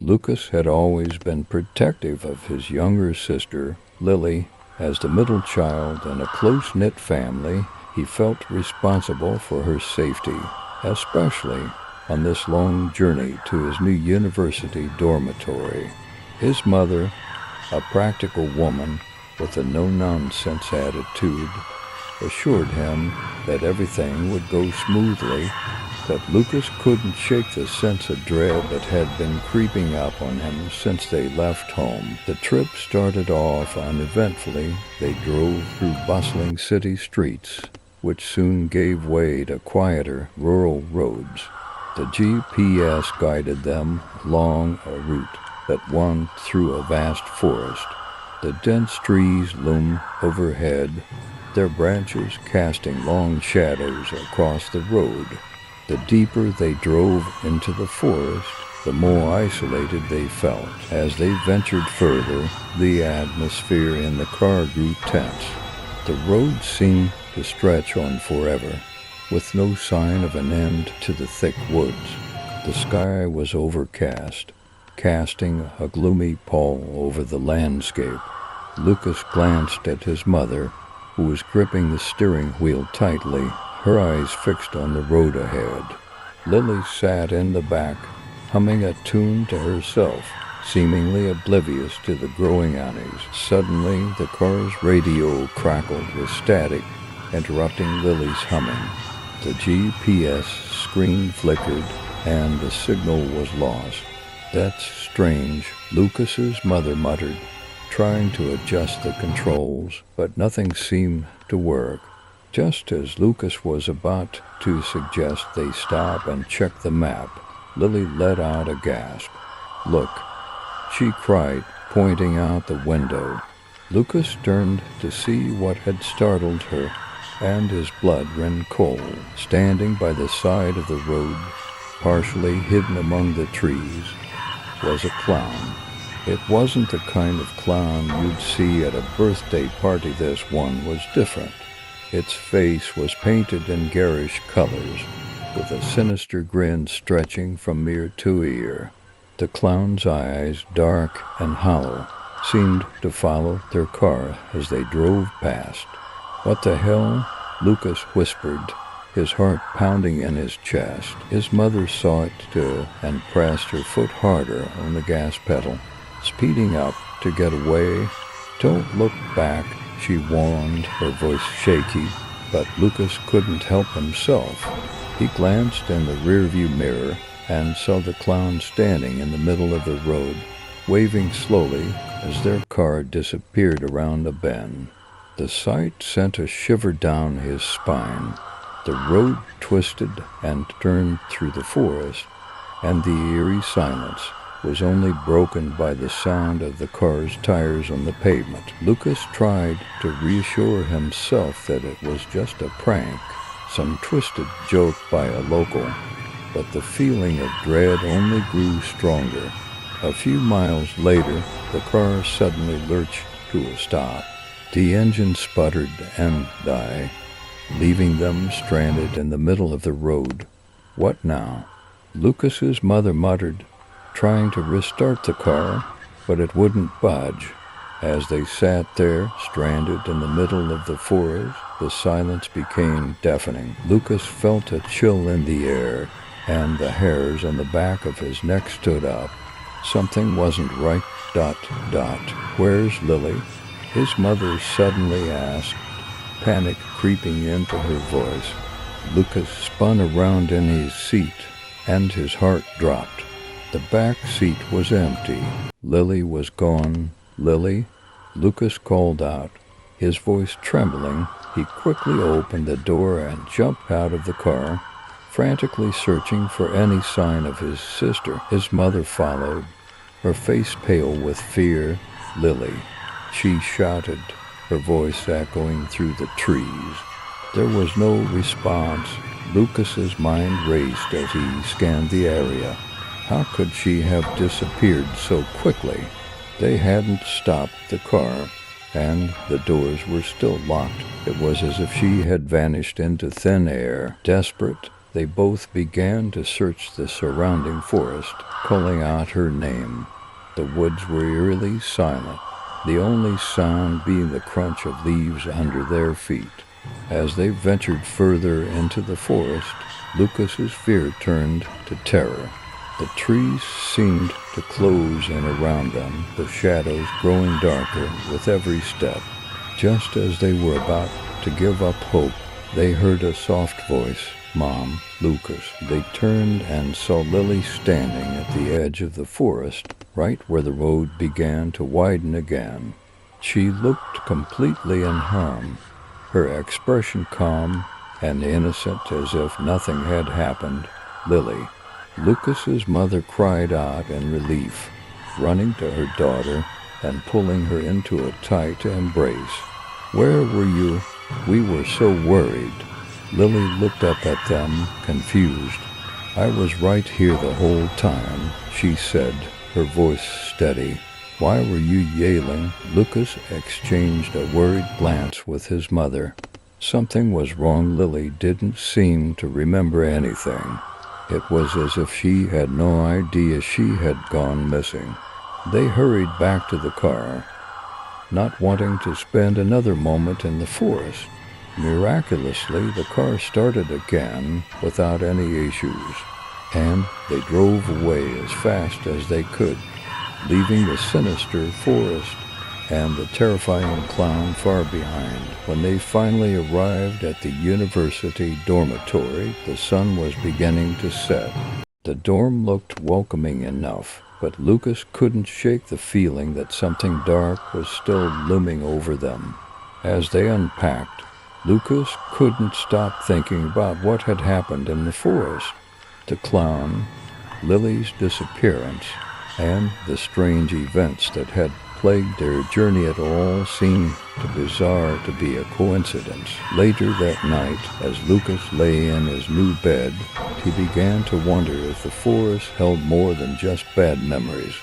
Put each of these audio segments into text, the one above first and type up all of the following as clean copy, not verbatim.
Lucas had always been protective of his younger sister, Lily. As the middle child in a close-knit family, he felt responsible for her safety, especially on this long journey to his new university dormitory. His mother, a practical woman with a no-nonsense attitude, assured him that everything would go smoothly, but Lucas couldn't shake the sense of dread that had been creeping up on him since they left home. The trip started off uneventfully. They drove through bustling city streets, which soon gave way to quieter rural roads. The GPS guided them along a route that wound through a vast forest. The dense trees loomed overhead, their branches casting long shadows across the road. The deeper they drove into the forest, the more isolated they felt. As they ventured further, the atmosphere in the car grew tense. The road seemed to stretch on forever, with no sign of an end to the thick woods. The sky was overcast, casting a gloomy pall over the landscape. Lucas glanced at his mother, who was gripping the steering wheel tightly, her eyes fixed on the road ahead. Lily sat in the back, humming a tune to herself, seemingly oblivious to the growing unease. Suddenly, the car's radio crackled with static, interrupting Lily's humming. The GPS screen flickered, and the signal was lost. "That's strange," Lucas's mother muttered, trying to adjust the controls, but nothing seemed to work. Just as Lucas was about to suggest they stop and check the map, Lily let out a gasp. "Look," she cried, pointing out the window. Lucas turned to see what had startled her, and his blood ran cold. Standing by the side of the road, partially hidden among the trees, was a clown. It wasn't the kind of clown you'd see at a birthday party. This one was different. Its face was painted in garish colors, with a sinister grin stretching from ear to ear. The clown's eyes, dark and hollow, seemed to follow their car as they drove past. "What the hell?" Lucas whispered, his heart pounding in his chest. His mother saw it too and pressed her foot harder on the gas pedal, speeding up to get away. "Don't look back," she warned, her voice shaky, but Lucas couldn't help himself. He glanced in the rearview mirror and saw the clown standing in the middle of the road, waving slowly as their car disappeared around a bend. The sight sent a shiver down his spine. The road twisted and turned through the forest, and the eerie silence was only broken by the sound of the car's tires on the pavement. Lucas tried to reassure himself that it was just a prank, some twisted joke by a local, but the feeling of dread only grew stronger. A few miles later, the car suddenly lurched to a stop. The engine sputtered and died, leaving them stranded in the middle of the road. "What now?" Lucas's mother muttered, trying to restart the car, but it wouldn't budge. As they sat there, stranded in the middle of the forest, the silence became deafening. Lucas felt a chill in the air, and the hairs on the back of his neck stood up. Something wasn't right. ... "Where's Lily?" his mother suddenly asked, panic creeping into her voice. Lucas spun around in his seat, and his heart dropped. The back seat was empty. Lily was gone. "Lily?" Lucas called out, his voice trembling. He quickly opened the door and jumped out of the car, frantically searching for any sign of his sister. His mother followed, her face pale with fear. "Lily!" she shouted, her voice echoing through the trees. There was no response. Lucas's mind raced as he scanned the area. How could she have disappeared so quickly? They hadn't stopped the car, and the doors were still locked. It was as if she had vanished into thin air. Desperate, They both began to search the surrounding forest, calling out her name. The woods were eerily silent, the only sound being the crunch of leaves under their feet. As they ventured further into the forest, Lucas's fear turned to terror. The trees seemed to close in around them, the shadows growing darker with every step. Just as they were about to give up hope, they heard a soft voice, "Mom, Lucas." They turned and saw Lily standing at the edge of the forest, right where the road began to widen again. She looked completely unharmed, her expression calm and innocent as if nothing had happened. "Lily." Lucas's mother cried out in relief, running to her daughter and pulling her into a tight embrace. "Where were you? We were so worried." Lily looked up at them, confused. "I was right here the whole time," she said, her voice steady. "Why were you yelling?" Lucas exchanged a worried glance with his mother. Something was wrong. Lily didn't seem to remember anything. It was as if she had no idea she had gone missing. They hurried back to the car, not wanting to spend another moment in the forest. Miraculously, the car started again without any issues, and they drove away as fast as they could, leaving the sinister forest and the terrifying clown far behind. When they finally arrived at the university dormitory, the sun was beginning to set. The dorm looked welcoming enough, but Lucas couldn't shake the feeling that something dark was still looming over them. As they unpacked, Lucas couldn't stop thinking about what had happened in the forest. The clown, Lily's disappearance, and the strange events that had plagued their journey. It all seemed too bizarre to be a coincidence. Later that night, as Lucas lay in his new bed, he began to wonder if the forest held more than just bad memories.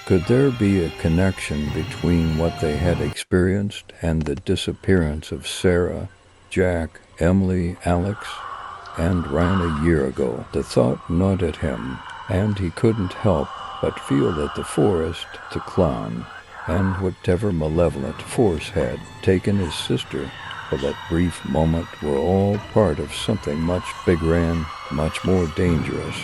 Could there be a connection between what they had experienced and the disappearance of Sarah, Jack, Emily, Alex, and Ryan a year ago? The thought gnawed at him, and he couldn't help but feel that the forest, the clown, and whatever malevolent force had taken his sister for that brief moment were all part of something much bigger and much more dangerous.